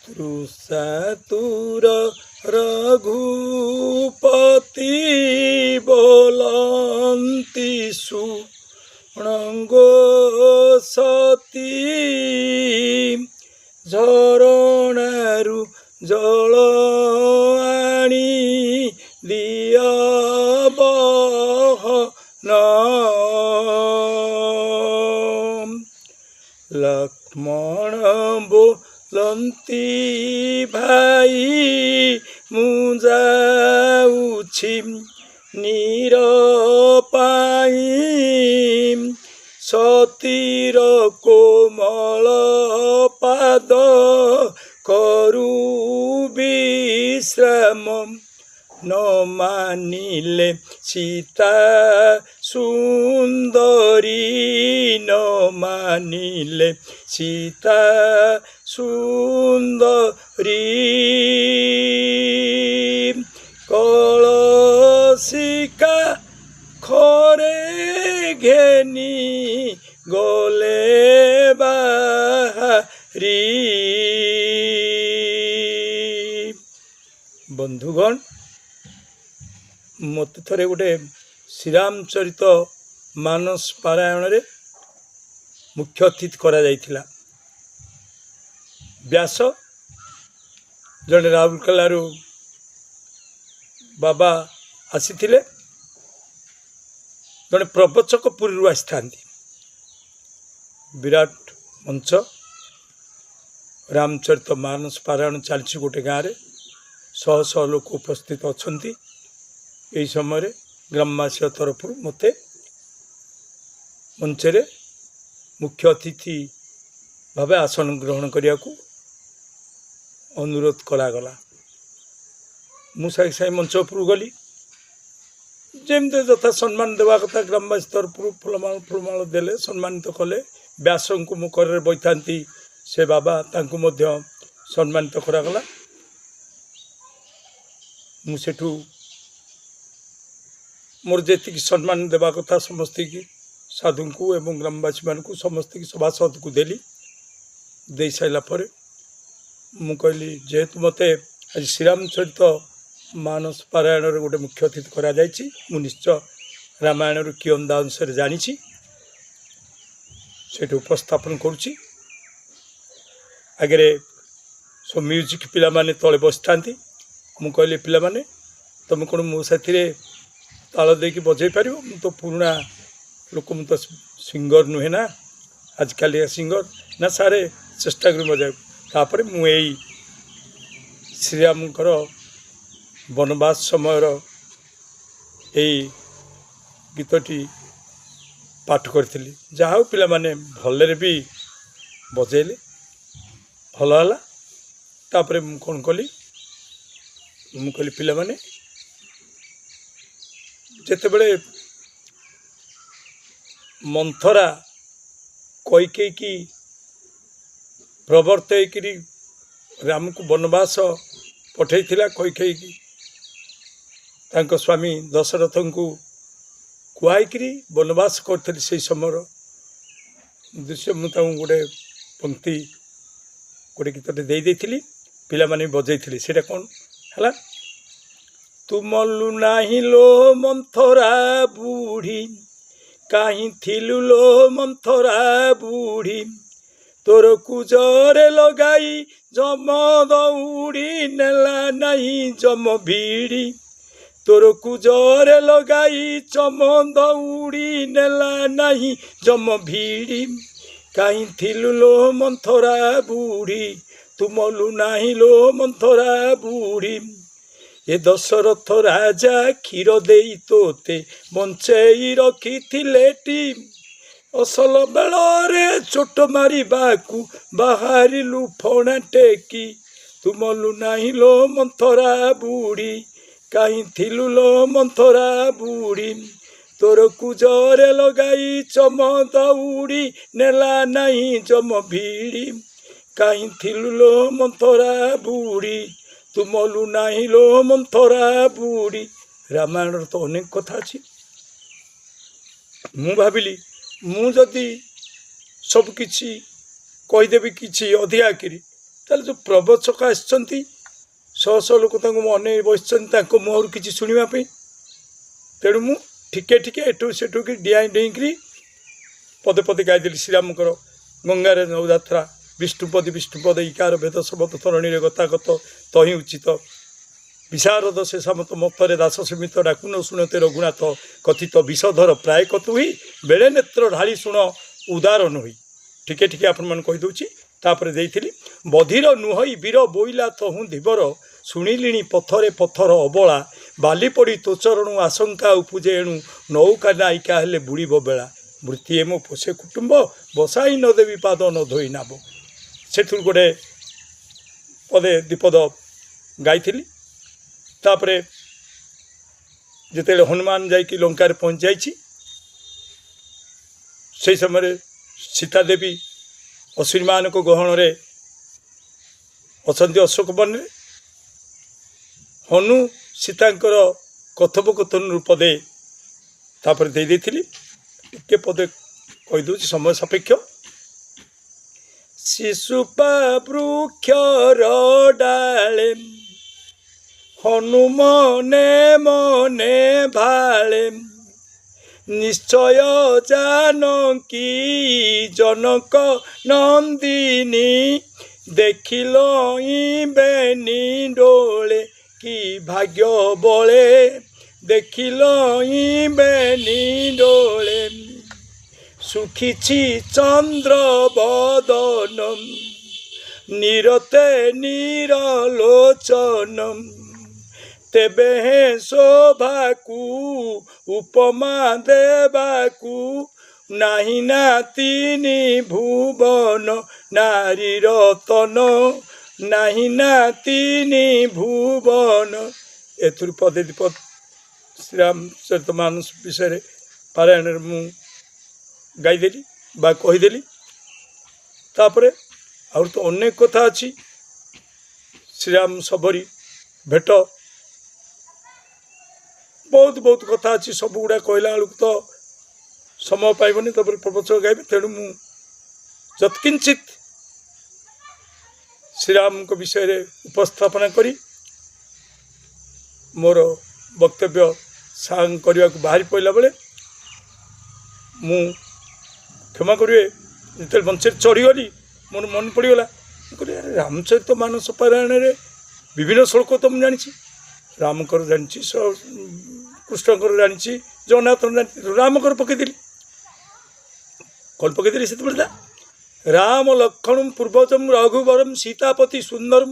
ତୃଷାତୁର ରଘୁପତି ବୋଲନ୍ତି ଶୁଣଙ୍ଗୋ ସତୀ ଝରଣାରୁ ଜଳ ଆଣି ଦିଅ ବହନ ଲକ୍ଷ୍ମଣ ବୋଲନ୍ତି ଭାଇ ମୁଁ ଯାଉଛି ନୀର ପାଇଁ ସତୀର କୋମଳ ପାଦ କରୁ ବିଶ୍ରାମ ନ ମାନିଲେ ସୀତା ସୁନ୍ଦରୀ ନ ମାନିଲେ ସୀତା ସୁନ୍ଦରୀ କଳସିକା ଖରେ ଘେନି ଗଲେ ବାହାରି। ବନ୍ଧୁଗଣ, ମୋତେ ଥରେ ଗୋଟେ ଶ୍ରୀରାମଚରିତ ମାନସ ପାରାୟଣରେ ମୁଖ୍ୟ ଅତିଥି କରାଯାଇଥିଲା। ବ୍ୟାସ ଜଣେ ରାଉରକେଲାରୁ ବାବା ଆସିଥିଲେ। ଜଣେ ପ୍ରବଚକ ପୁରୀରୁ ଆସିଥାନ୍ତି। ବିରାଟ ମଞ୍ଚ, ରାମଚରିତ ମାନସ ପାରାୟଣ ଚାଲିଛି ଗୋଟେ ଗାଁରେ, ଶହ ଶହ ଲୋକ ଉପସ୍ଥିତ ଅଛନ୍ତି। ଏହି ସମୟରେ ଗ୍ରାମବାସୀ ତରଫରୁ ମୋତେ ମଞ୍ଚରେ ମୁଖ୍ୟ ଅତିଥି ଭାବେ ଆସନ ଗ୍ରହଣ କରିବାକୁ ଅନୁରୋଧ କରାଗଲା। ମୁଁ ସାଙ୍ଗେ ସାଙ୍ଗେ ମଞ୍ଚ ଉପରକୁ ଗଲି। ଯେମିତି ଯଥା ସମ୍ମାନ ଦେବା କଥା ଗ୍ରାମବାସୀ ତରଫରୁ ଫୁଲମାଳ ଦେଲେ, ସମ୍ମାନିତ କଲେ। ବ୍ୟାସଙ୍କୁ ମୁଁ କରରେ ବଇଥାନ୍ତି ସେ ବାବା, ତାଙ୍କୁ ମଧ୍ୟ ସମ୍ମାନିତ କରାଗଲା। ମୁଁ ସେଠୁ ମୋର ଯେତିକି ସମ୍ମାନ ଦେବା କଥା ସମସ୍ତଙ୍କୁ, ସାଧୁଙ୍କୁ ଏବଂ ଗ୍ରାମବାସୀମାନଙ୍କୁ ସମସ୍ତଙ୍କୁ ସଭାସଦକୁ ଦେଲି। ଦେଇସାରିଲା ପରେ ମୁଁ କହିଲି, ଯେହେତୁ ମୋତେ ଆଜି ଶ୍ରୀରାମଚରିତ ମାନସ ପାରାୟଣରେ ଗୋଟେ ମୁଖ୍ୟ ଅତିଥି କରାଯାଇଛି, ମୁଁ ନିଶ୍ଚୟ ରାମାୟଣରୁ କି ଅଂଶରେ ଜାଣିଛି ସେଠି ଉପସ୍ଥାପନ କରୁଛି। ଆଗରେ ସବୁ ମ୍ୟୁଜିକ୍ ପିଲାମାନେ ତଳେ ବସିଥାନ୍ତି। ମୁଁ କହିଲି, ପିଲାମାନେ ତୁମେ କ'ଣ ମୋ ସାଥିରେ ତାଳ ଦେଇକି ବଜେଇ ପାରିବ? ମୁଁ ତ ପୁରୁଣା ଲୋକ, ମୁଁ ତ ସିଙ୍ଗର ନୁହେଁ ନା, ଆଜିକାଲିଆ ସିଙ୍ଗର ନା। ସାରେ ଚେଷ୍ଟା କରି ବଜାଇବାକୁ। ତାପରେ ମୁଁ ଏଇ ଶ୍ରୀରାମଙ୍କର ବନବାସ ସମୟର ଏଇ ଗୀତଟି ପାଠ କରିଥିଲି। ଯାହା ହଉ ପିଲାମାନେ ଭଲରେ ବି ବଜେଇଲେ, ଭଲ ହେଲା। ତାପରେ ମୁଁ କ'ଣ କଲି, ମୁଁ କହିଲି, ପିଲାମାନେ ଯେତେବେଳେ ମନ୍ଥରା କୈକେୟୀକି ପ୍ରବର୍ତ୍ତେଇକିରି ରାମକୁ ବନବାସ ପଠେଇଥିଲା, କୈକେୟୀକି ତାଙ୍କ ସ୍ୱାମୀ ଦଶରଥଙ୍କୁ କୁହାଇକିରି ବନବାସ କରିଥିଲି। ସେହି ସମୟର ଦୃଶ୍ୟ ମୁଁ ତାଙ୍କୁ ଗୋଟେ ପଙ୍କ୍ତି, ଗୋଟେ ଗୀତଟେ ଦେଇଥିଲି। ପିଲାମାନେ ବଜେଇଥିଲେ। ସେଇଟା କ'ଣ ହେଲା? ତୁମଲୁ ନାହିଁ ଲୋ ମନ୍ଥରା ବୁଢ଼ୀ, କାହିଁ ଥିଲୁ ଲୋ ମନ୍ଥରା ବୁଢ଼ୀ, ତୋର କୁଜରେ ଲଗାଇ ଯମ ଦଉଡ଼ି ନେଲା ନାହିଁ ଯମ ଭିଡ଼ି, ତୋର କୁଜରେ ଲଗାଇ ଚମ ଦଉଡ଼ି ନେଲା ନାହିଁ ଯମ ଭିଡ଼ି, କାହିଁ ଥିଲୁ ଲୋ ମନ୍ଥରା ବୁଢ଼ୀ, ତୁମଲୁ ନାହିଁ ଲୋ ମନ୍ଥରା ବୁଢ଼ୀ, ଏ ଦଶରଥ ରାଜା କ୍ଷୀର ଦେଇ ତୋତେ ବଞ୍ଚେଇ ରଖିଥିଲେଟି, ଅସଲ ବେଳରେ ଚୋଟ ମାରିବାକୁ ବାହାରିଲୁ ଫଣା ଟେକି, ତୁମଲୁ ନାହିଁ ଲୋ ମନ୍ଥରା ବୁଢ଼ୀ, କାହିଁ ଥିଲୁ ଲୋ ମନ୍ଥରା ବୁଢ଼ୀ, ତୋର କୁଜରେ ଲଗାଇ ଚମ ଦଉଡ଼ି ନେଲା ନାହିଁ ଯମ ଭିଡ଼ି, କାହିଁ ଥିଲୁ ଲୋ ମନ୍ଥରା ବୁଢ଼ୀ, ତୁମଲୁ ନାହିଁ ଲୋ ମନ୍ଥରା ବୁଢ଼ୀ। ରାମାୟଣର ତ ଅନେକ କଥା ଅଛି। ମୁଁ ଭାବିଲି, ମୁଁ ଯଦି ସବୁକିଛି କହିଦେବି କିଛି ଅଧିକା କିରି, ତାହେଲେ ଯେଉଁ ପ୍ରବଚକ ଆସିଛନ୍ତି ଶହ ଶହ ଲୋକ ତାଙ୍କୁ ଅନେଇ ବସିଛନ୍ତି ତାଙ୍କ ମୁହଁରୁ କିଛି ଶୁଣିବା ପାଇଁ। ତେଣୁ ମୁଁ ଟିକେ ଟିକେ ଏଠୁ ସେଠୁ କି ଡେଇଁକିରି ପଦେ ପଦେ ଗାଇଦେଲି ଶ୍ରୀରାମଙ୍କର ଗଙ୍ଗାରେ ନୌଯାତ୍ରା ବିଷ୍ଣୁପଦ ଇକାର ଭେଦ ଶବଦ ତରଣୀରେ ଗତାଗତ ତହିଁ ଉଚିତ ବିଶାରଦ ସେ ସାମତ ମତରେ ଦାସ ସୀମିତ ଡାକୁନ ଶୁଣତେ ରଘୁନାଥ କଥିତ ବିଷଧର ପ୍ରାୟ କତୁ ହୋଇ ବେଳେ ନେତ୍ର ଢାଳି ଶୁଣ ଉଦାର ନୁହଇ। ଟିକେ ଟିକେ ଆପଣମାନେ କହିଦେଉଛି। ତାପରେ ଦେଇଥିଲି ବଧିର ନୁହଇ ବୀର ବୋଇଲା ତହୁଁ ଧୀବର ଶୁଣିଲିଣି ପଥରେ ପଥର ଅବଳା ବାଲି ପଡ଼ି ତୋଚରଣୁ ଆଶଙ୍କା ଉପୁଜେ ଏଣୁ ନୌକା ନାୟିକା ହେଲେ ବୁଡ଼ିବ ବେଳା ବୃତ୍ତିଏ ମୋ ପୋଷେ କୁଟୁମ୍ବ ବସାଇ ନ ଦେବି ପାଦ ନ ଧୋଇ ନାବ। ସେଥିରୁ ଗୋଟେ ପଦେ ଦ୍ୱିପଦ ଗାଇଥିଲି। ତାପରେ ଯେତେବେଳେ ହନୁମାନ ଯାଇକି ଲଙ୍କାରେ ପହଞ୍ଚି ଯାଇଛି ସେହି ସମୟରେ ସୀତା ଦେବୀ ଅସୁରୀମାନଙ୍କ ଗହଣରେ ଅଛନ୍ତି ଅଶୋକ ବନରେ। ହନୁ ସୀତାଙ୍କର କଥୋପକଥନରୁ ପଦେ ତାପରେ ଦେଇଥିଲି। ଟିକେ ପଦେ କହିଦେଉଛି ସମୟ ସାପେକ୍ଷ। ଶିଶୁପା ବୃକ୍ଷର ଡାଳେ ହନୁ ମନେ ମନେ ଭାଳେ ନିଶ୍ଚୟ ଜାନକୀ ଜନକ ନନ୍ଦିନୀ ଦେଖିଲ ବେନି ଡୋଳେ କି ଭାଗ୍ୟ ବଳେ ଦେଖିଲ ବେନି ଡୋଳେ ସୁଖିଛି ଚନ୍ଦ୍ର ବଦନ ନିରତେ ନିରଲୋଚନ ତେବେ ହେ ଶୋଭାକୁ ଉପମା ଦେବାକୁ ନାହିଁ ନା ତିନି ଭୁବନ ନାରୀ ରତନ ନାହିଁ ନା ତିନି ଭୁବନ। ଏଥିରୁ ପଦେ ଦୀପଦ ଶ୍ରୀରାମଚରିତମାନସ ବିଷୟରେ ପାରାୟଣରେ ମୁଁ ଗାଇଦେଲି ବା କହିଦେଲି। ତାପରେ ଆହୁରି ତ ଅନେକ କଥା ଅଛି। ଶ୍ରୀରାମ ସବରୀ ଭେଟ ବହୁତ କଥା ଅଛି। ସବୁଗୁଡ଼ା କହିଲା ବେଳକୁ ତ ସମୟ ପାଇବନି। ତାପରେ ପ୍ରବଚନ ଗାଇବି। ତେଣୁ ମୁଁ ଯତ୍କିଞ୍ଚିତ ଶ୍ରୀରାମଙ୍କ ବିଷୟରେ ଉପସ୍ଥାପନା କରି ମୋର ବକ୍ତବ୍ୟ ସାଙ୍ଗ କରିବାକୁ ବାହାରି ପଡ଼ିଲା ବେଳେ ମୁଁ କ୍ଷମା କରିବେ ଯେତେବେଳେ ମଞ୍ଚରେ ଚଢ଼ିଗଲି ମୋର ମନେ ପଡ଼ିଗଲା। ମୁଁ କହିଲି ଆରେ ରାମଚରିତ ମାନସ ପାରାୟଣରେ ବିଭିନ୍ନ ଶ୍ଲୋକ ତ ମୁଁ ଜାଣିଛି। ରାମଙ୍କର ଜାଣିଛି, କୃଷ୍ଣଙ୍କର ଜାଣିଛି, ଜଗନ୍ନାଥଙ୍କର ଜାଣିଛି, ରାମଙ୍କର ପକେଇଦେଲି। କ'ଣ ପକେଇଦେଲି ସେତେବେଳେ? ରାମ ଲକ୍ଷ୍ମଣ ପୂର୍ବଜମ ରଘୁବରମ ସୀତାପତି ସୁନ୍ଦରମ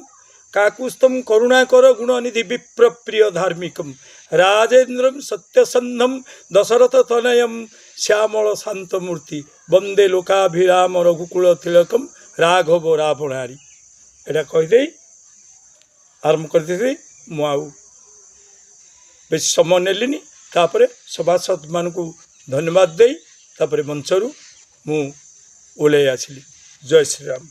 କାକୁସ୍ତମ କରୁଣାକର ଗୁଣନିଧି ବିପ୍ରପ୍ରିୟ ଧାର୍ମିକମ ରାଜେନ୍ଦ୍ରମ ସତ୍ୟସନ୍ଧମ ଦଶରଥ ତନୟମ ଶ୍ୟାମଳ ଶାନ୍ତମୂର୍ତ୍ତି ବନ୍ଦେ ଲୋକାଭିରାମ ରଘୁକୁଳ ତିଳକମ ରାଘବ ରାବଣାରୀ। ଏଇଟା କହିଦେଇ ଆରମ୍ଭ କରିଦେଇଥିଲି। ମୁଁ ଆଉ ବେଶୀ ସମୟ ନେଲିନି। ତାପରେ ସଭାସଦମାନଙ୍କୁ ଧନ୍ୟବାଦ ଦେଇ ତାପରେ ମଞ୍ଚରୁ ମୁଁ ଓହ୍ଲାଇ ଆସିଲି। ଜୟ ଶ୍ରୀରାମ।